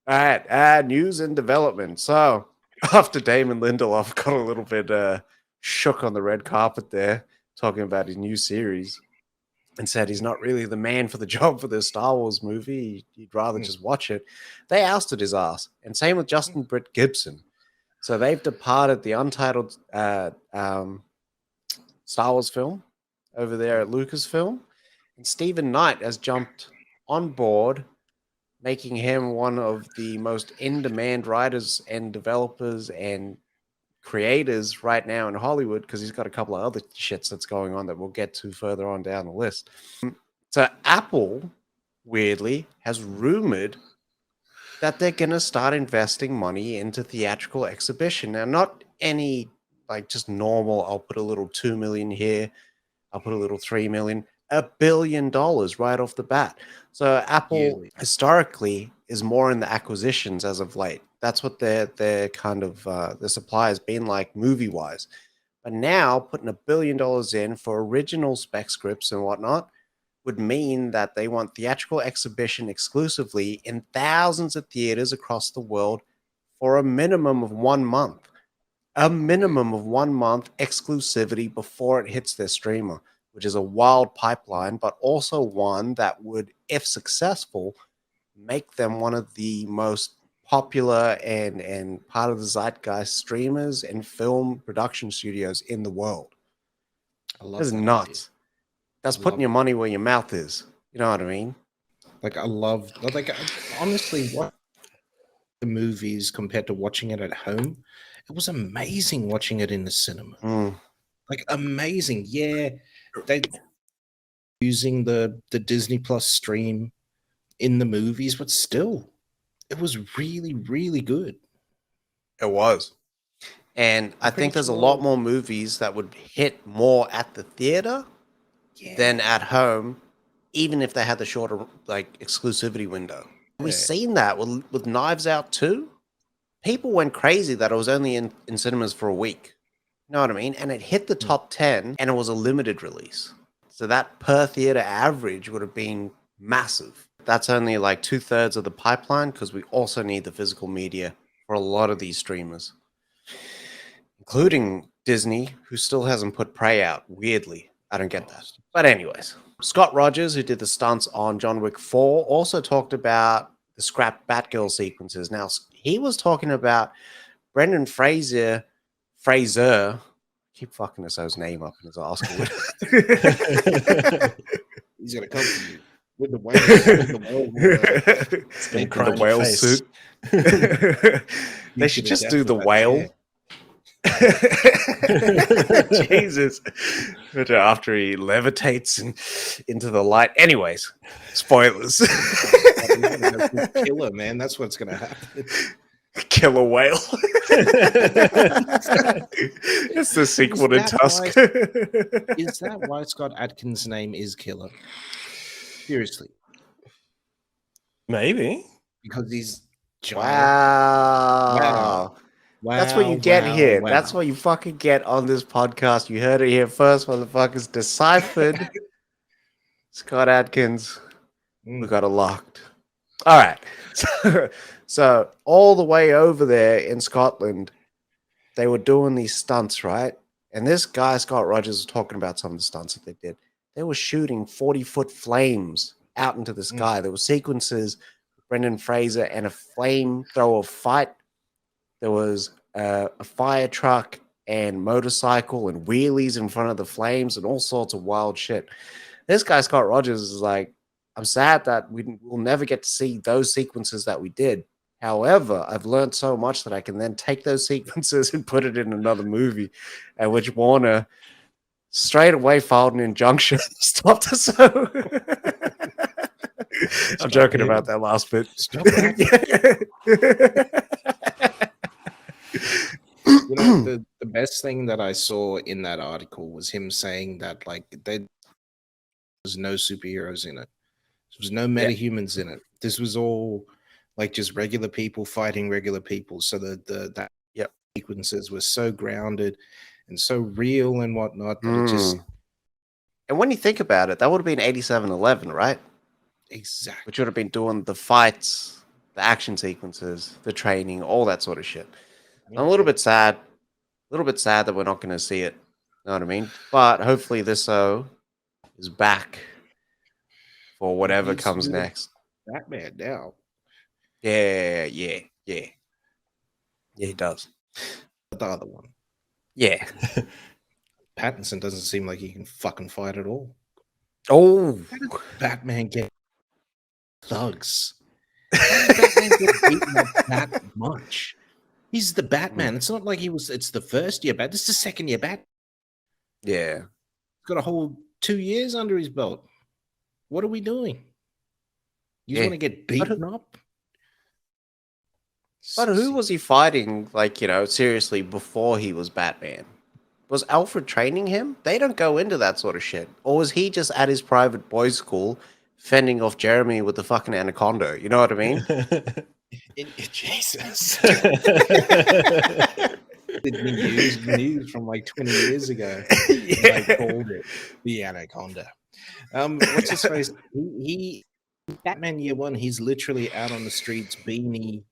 All right, news and development. So, after Damon Lindelof got a little bit shook on the red carpet there, talking about his new series, and said he's not really the man for the job for the Star Wars movie, he'd rather just watch it, they ousted his ass. And same with Justin Britt Gibson. So they've departed the untitled Star Wars film over there at Lucasfilm. And Stephen Knight has jumped on board, making him one of the most in-demand writers and developers and creators right now in Hollywood, because he's got a couple of other shits that's going on that we'll get to further on down the list. So Apple, weirdly, has rumored that they're going to start investing money into theatrical exhibition. Now, not any like just normal, I'll put a little 2 million here, I'll put a little 3 million, $1 billion right off the bat. So Apple historically is more in the acquisitions as of late. That's what their kind of the supply has been like movie wise. But now putting $1 billion in for original spec scripts and whatnot would mean that they want theatrical exhibition exclusively in thousands of theaters across the world for a minimum of 1 month. A minimum of 1 month exclusivity before it hits their streamer, which is a wild pipeline, but also one that would, if successful, make them one of the most popular and part of the zeitgeist streamers and film production studios in the world. That's nuts. That's putting your money where your mouth is. You know what I mean? Like, honestly, what the movies compared to watching it at home, it was amazing watching it in the cinema. Like, amazing. Yeah, they using the Disney Plus stream in the movies, but still, it was really, really good. It was. And I think there's a lot more movies that would hit more at the theater than at home, even if they had the shorter like exclusivity window. We've seen that with Knives Out 2. People went crazy that it was only in cinemas for a week. You know what I mean? And it hit the top 10 and it was a limited release. So that per theater average would have been massive. That's only like 2/3 of the pipeline, because we also need the physical media for a lot of these streamers, including Disney, who still hasn't put Prey out, weirdly. I don't get that. But anyways, Scott Rogers, who did the stunts on John Wick 4, also talked about the scrapped Batgirl sequences. Now, he was talking about Brendan Fraser, keep fucking his name up in his Oscar. He's going to come for you with the whale suit. They should just do the whale. Jesus. After he levitates into the light. Anyways, spoilers. Killer, man. That's what's going to happen. Killer whale. It's the sequel to Tusk. Is that why Scott Adkins' name is Killer? Seriously. Maybe. Because he's giant. Wow. That's what you get here. Wow. That's what you fucking get on this podcast. You heard it here first, motherfuckers. Deciphered. Scott Adkins. We got it locked. All right. So all the way over there in Scotland, they were doing these stunts, right? And this guy, Scott Rogers, was talking about some of the stunts that they did. They were shooting 40-foot flames out into the sky. There were sequences with Brendan Fraser and a flamethrower fight. There was a fire truck and motorcycle and wheelies in front of the flames and all sorts of wild shit. This guy, Scott Rogers, is like, I'm sad that we'll never get to see those sequences that we did. However, I've learned so much that I can then take those sequences and put it in another movie, at which Warner straight away filed an injunction, stopped us. I'm joking about that last bit. Stop You know, the best thing that I saw in that article was him saying that like there was no superheroes in it. There was no metahumans in it. This was all like just regular people fighting regular people. So that sequences were so grounded and so real and whatnot that it just. And when you think about it, that would have been 87-11, right? Exactly. Which would have been doing the fights the action sequences, the training, all that sort of shit. I'm a little bit sad. A little bit sad that we're not going to see it. Know what I mean? But hopefully this is back for whatever Needs to comes do the next. Batman now. Yeah. Yeah, he does. The other one. Yeah. Pattinson doesn't seem like he can fucking fight at all. Oh. How does Batman get thugs? How does Batman get beaten up that much? He's the Batman. It's not like it's the first year Batman. This is the second year Batman. Yeah. He's got a whole 2 years under his belt. What are we doing? You just want to get beaten up? But who was he fighting, like, seriously, before he was Batman? Was Alfred training him? They don't go into that sort of shit. Or was he just at his private boys' school fending off Jeremy with the fucking anaconda? You know what I mean? Jesus. The news from like 20 years ago. Yeah. They called it the anaconda. What's his face? He Batman Year One, he's literally out on the streets, beanie,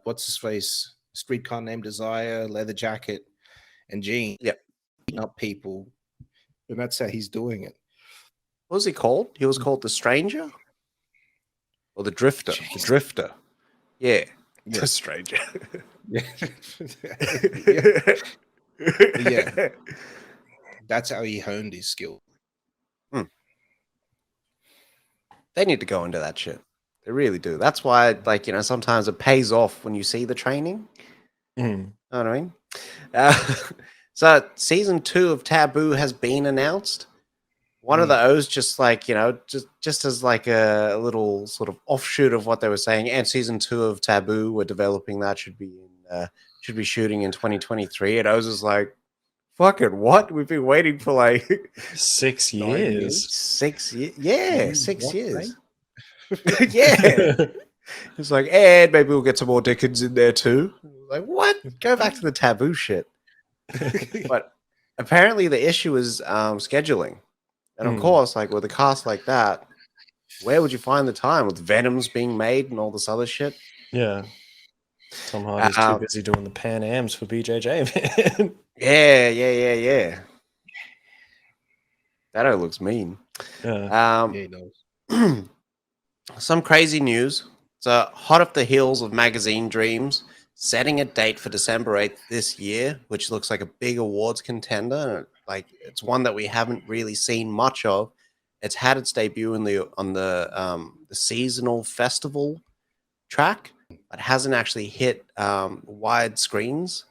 what's his face? Streetcar Named Desire, leather jacket, and jeans. Yep. Beating up people. And that's how he's doing it. What was he called? He was called the Stranger? Or the Drifter? Jesus. The Drifter. Yeah. Yeah. The Stranger. Yeah. Yeah. That's how he honed his skill. They need to go into that shit. They really do. That's why, like, sometimes it pays off when you see the training. Mm. Know what I mean? So season 2 of Taboo has been announced. One of the O's just like, just as like a little sort of offshoot of what they were saying. And season 2 of Taboo, we're developing that, should be shooting in 2023. And O's is like, fucking what? We've been waiting for like 6 9 years. 6 years. Yeah, 6 What, years. mate? Yeah. It's like, and maybe we'll get some more Dickens in there too. Like, what? Go back to the Taboo shit. But apparently the issue is scheduling. And of course, like with a cast like that, where would you find the time with Venoms being made and all this other shit? Yeah. Tom Hardy's too busy doing the Pan Ams for BJJ, man. Yeah. That looks mean. Yeah, he knows. Some crazy news. So, hot off the heels of Magazine Dreams, setting a date for December 8th this year, which looks like a big awards contender. Like, it's one that we haven't really seen much of. It's had its debut on the seasonal festival track, but hasn't actually hit wide screens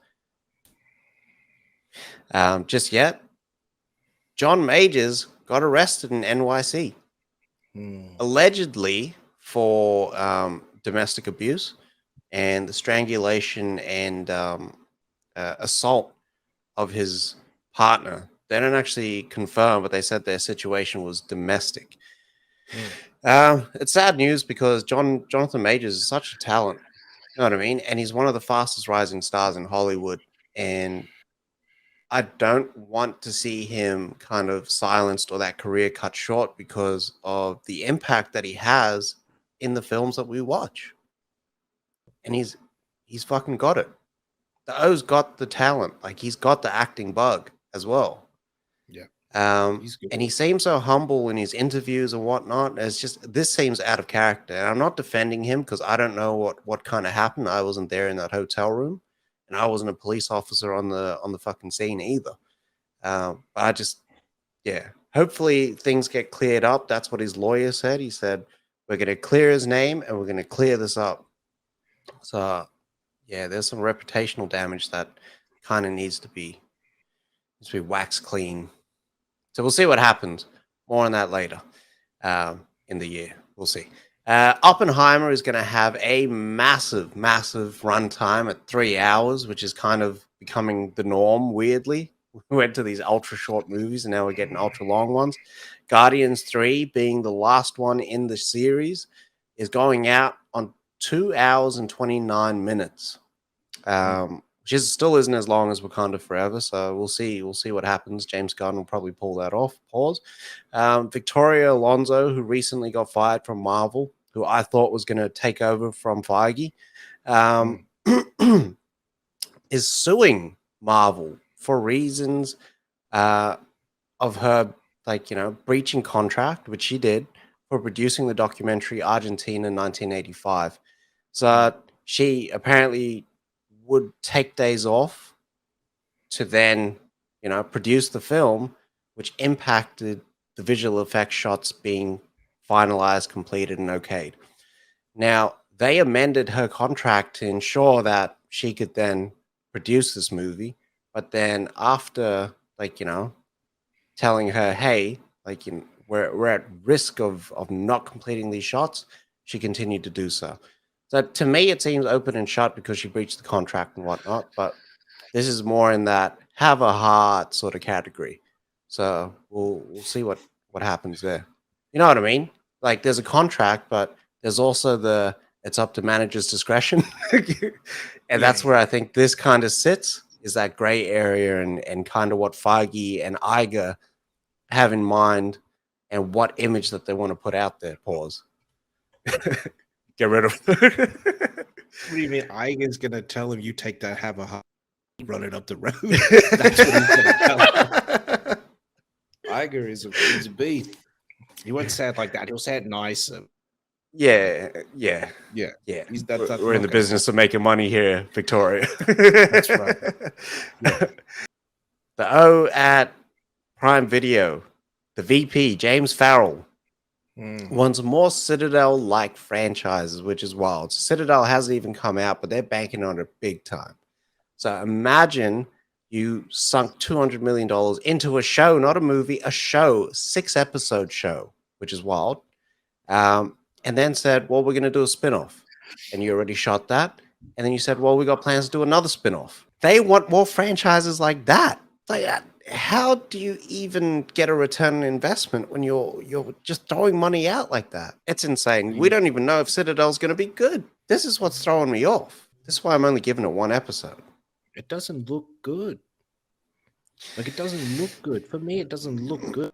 just yet. John Majors got arrested in NYC, allegedly for domestic abuse and the strangulation and assault of his partner. They don't actually confirm, but they said their situation was domestic. It's sad news because Jonathan Majors is such a talent. You know what I mean? And he's one of the fastest rising stars in Hollywood. And I don't want to see him kind of silenced or that career cut short because of the impact that he has in the films that we watch. And he's fucking got it. The O's got the talent. Like, he's got the acting bug as well. Yeah. And he seems so humble in his interviews and whatnot. It's just, this seems out of character. And I'm not defending him because I don't know what kind of happened. I wasn't there in that hotel room, and I wasn't a police officer on the fucking scene either. But I just, yeah. Hopefully things get cleared up. That's what his lawyer said. He said, we're going to clear his name and we're going to clear this up. So, yeah, there's some reputational damage that kind of needs to be waxed clean. So we'll see what happens. More on that later in the year. We'll see. Oppenheimer is going to have a massive runtime at 3 hours, which is kind of becoming the norm, weirdly. We went to these ultra short movies and now we're getting ultra long ones. Guardians 3, being the last one in the series, is going out on 2 hours and 29 minutes. Which still isn't as long as Wakanda Forever, so we'll see what happens. James Gunn will probably pull that off. Victoria Alonso, who recently got fired from Marvel, who I thought was going to take over from Feige, is suing Marvel for reasons of her, like, breaching contract, which she did for producing the documentary Argentina in 1985. So she apparently would take days off to then, produce the film, which impacted the visual effects shots being finalized, completed, and okayed. Now, they amended her contract to ensure that she could then produce this movie, but then after, telling her, hey, we're at risk of not completing these shots, she continued to do so. So to me, it seems open and shut because she breached the contract and whatnot, but this is more in that have a heart sort of category. So we'll see what happens there. You know what I mean? Like there's a contract, but there's also it's up to manager's discretion. And that's where I think this kind of sits, is that gray area and kind of what Feige and Iger have in mind and what image that they want to put out there. Pause. Get rid of it. What do you mean? Iger's gonna tell him you take that have a heart, run it up the road. That's what he's gonna tell him. Iger is a beast. He won't say it like that. He'll say it nicer. Yeah. We're in the business of making money here, Victoria. That's right. Yeah. The O at Prime Video, the VP, James Farrell, wants more Citadel-like franchises, which is wild. Citadel hasn't even come out, but they're banking on it big time. So imagine you sunk $200 million into a show, not a movie, a show, 6-episode show, which is wild. And then said, well, we're going to do a spin-off. And you already shot that. And then you said, well, we got plans to do another spin-off. They want more franchises like that. Like, how do you even get a return on investment when you're just throwing money out like that? It's insane. We don't even know if Citadel's going to be good. This is what's throwing me off. This is why I'm only giving it 1 episode. It doesn't look good. Like, it doesn't look good. For me, it doesn't look good.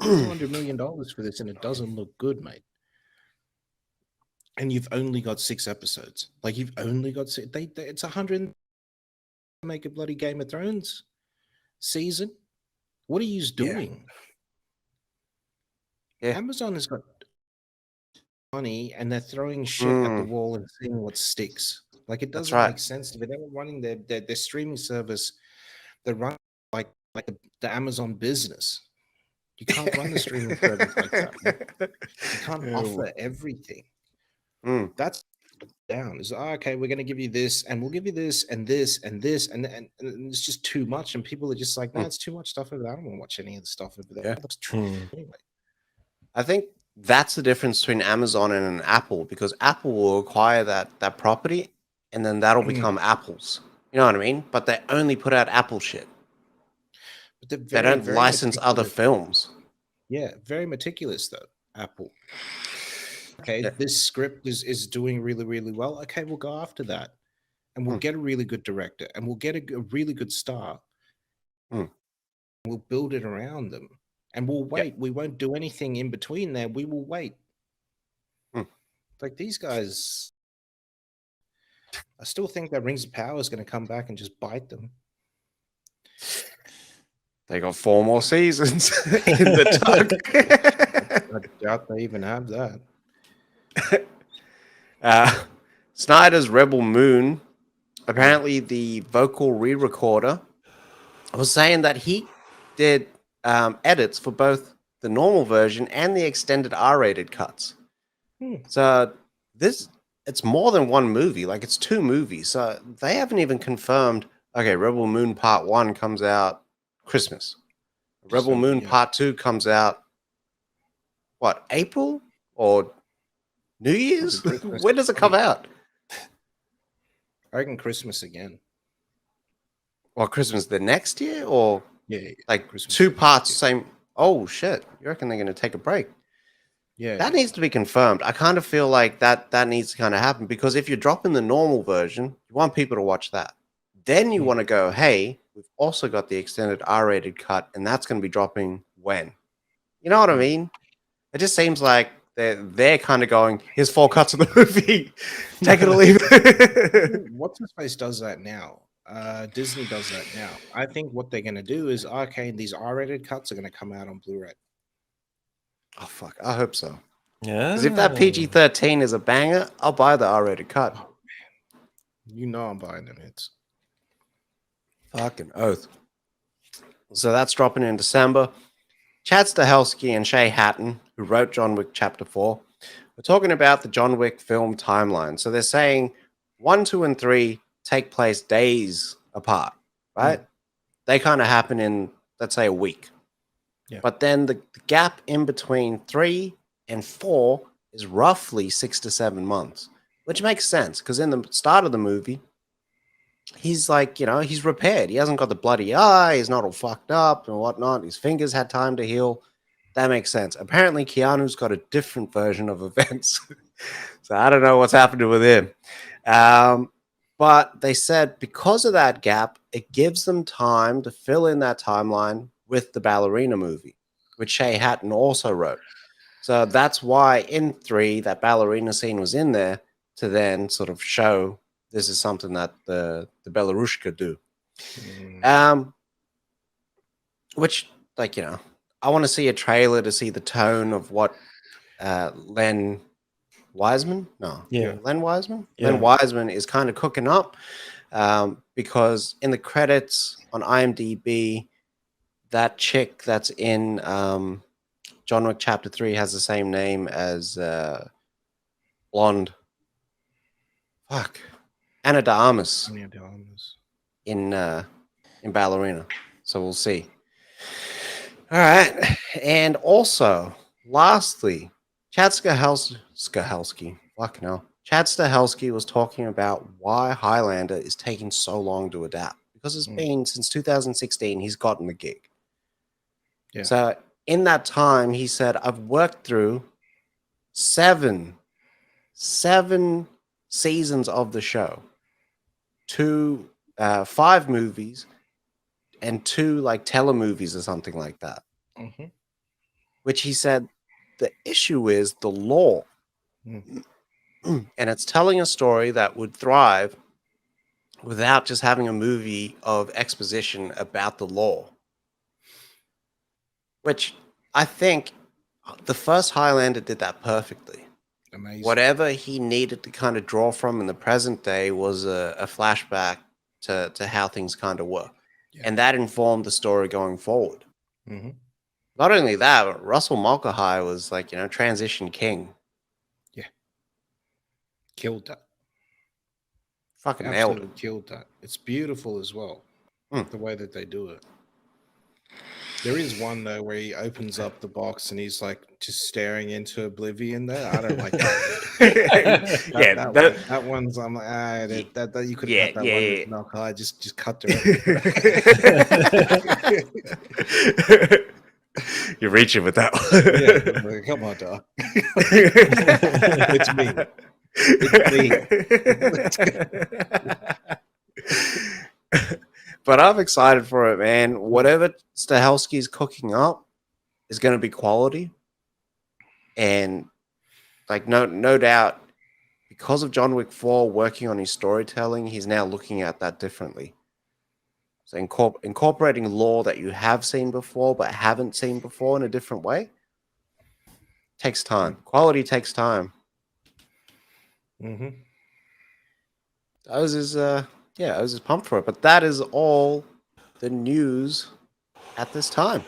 $200 million for this, and it doesn't look good, mate. And you've only got 6 episodes. Like, you've only got 6. It's 100 to make a bloody Game of Thrones season. What are you doing? Yeah. Amazon has got money, and they're throwing shit at the wall and seeing what sticks. Like, it doesn't make sense to me. They're running their streaming service. They're running like the Amazon business. You can't run the streaming service like that. You can't offer everything. That's down. It's okay, we're going to give you this, and we'll give you this, and this, and this, and it's just too much. And people are just like, no, it's too much stuff over there. I don't want to watch any of the stuff over there. That's true. Anyway. I think that's the difference between Amazon and an Apple, because Apple will acquire that property, and then that'll become Apple's. You know what I mean? But they only put out Apple shit. But they don't license other films. Yeah, very meticulous though, Apple. Okay, this script is doing really, really well. Okay, we'll go after that. And we'll get a really good director, and we'll get a really good star. We'll build it around them. And we'll wait. We won't do anything in between there. We will wait. Like these guys, I still think that Rings of Power is going to come back and just bite them. They got 4 more seasons in the tuck. I doubt they even have that. Snyder's Rebel Moon, apparently the vocal re-recorder was saying that he did edits for both the normal version and the extended R-rated cuts. So it's more than 1 movie, like it's 2 movies. So they haven't even confirmed, okay, Rebel Moon Part 1 comes out Christmas. Rebel Moon Part 2 comes out, what, April or New Year's? When does it come out? I reckon Christmas again. Well, Christmas the next year, or like Christmas 2 parts, same. Oh shit! You reckon they're going to take a break? Yeah, that needs to be confirmed. I kind of feel like that needs to kind of happen, because if you're dropping the normal version, you want people to watch that. Then you want to go, hey, we've also got the extended R-rated cut, and that's going to be dropping when? You know what I mean? It just seems like they're kind of going, here's 4 cuts of the movie, take it or leave it. What's his face does that now. Disney does that now. I think what they're going to do is, okay, these R-rated cuts are going to come out on Blu-ray. Oh fuck, I hope so. Yeah. Because if that PG-13 is a banger, I'll buy the R-rated cut. You know I'm buying them. It's Fucking oath. So that's dropping in December. Chad Stahelski and Shay Hatton, who wrote John Wick Chapter 4, we're talking about the John Wick film timeline. So they're saying 1, 2, and 3 take place days apart, right? They kind of happen in, let's say, a week. Yeah. But then the gap in between 3 and 4 is roughly 6 to 7 months, which makes sense because in the start of the movie, he's like, he's repaired. He hasn't got the bloody eye. He's not all fucked up and whatnot. His fingers had time to heal. That makes sense. Apparently, Keanu's got a different version of events. So I don't know what's happening with him. But they said because of that gap, it gives them time to fill in that timeline with the ballerina movie, which Shay Hatton also wrote. So that's why in 3, that ballerina scene was in there to then sort of show this is something that the Belarushka do. Which, like, I want to see a trailer to see the tone of what Len Wiseman? No. Yeah. Len Wiseman? Yeah. Len Wiseman is kind of cooking up because in the credits on IMDb, that chick that's in John Wick Chapter 3 has the same name as blonde. Fuck. Ana de Armas in Ballerina. So we'll see. All right. And also, lastly, Chad Stahelski. Fuck no. Chad Stahelski was talking about why Highlander is taking so long to adapt. Because it's been since 2016 he's gotten the gig. Yeah. So in that time, he said, I've worked through 7 seasons of the show, 5 movies, and 2 like telemovies or something like that. Which he said the issue is the lore. And it's telling a story that would thrive without just having a movie of exposition about the lore. Which I think the first Highlander did that perfectly. amazing. Whatever he needed to kind of draw from in the present day was a flashback to how things kind of were. Yeah. And that informed the story going forward. Not Not only that, but Russell Mulcahy was like, transition king. killed that. Fucking nailed it. Absolutely killed that. It's beautiful as well. The way that they do it. There is one though where he opens up the box and he's like just staring into oblivion. There, I don't like that. That one's. I'm like, that you could have cut that one. With Knock. I just cut it. You're reaching with that one. Yeah, like, come on, dog. It's me. But I'm excited for it, man. Whatever Stahelski's cooking up is going to be quality. And like no doubt, because of John Wick 4 working on his storytelling, he's now looking at that differently. So incorporating lore that you have seen before but haven't seen before in a different way takes time. Quality takes time. I was pumped for it. But that is all the news at this time.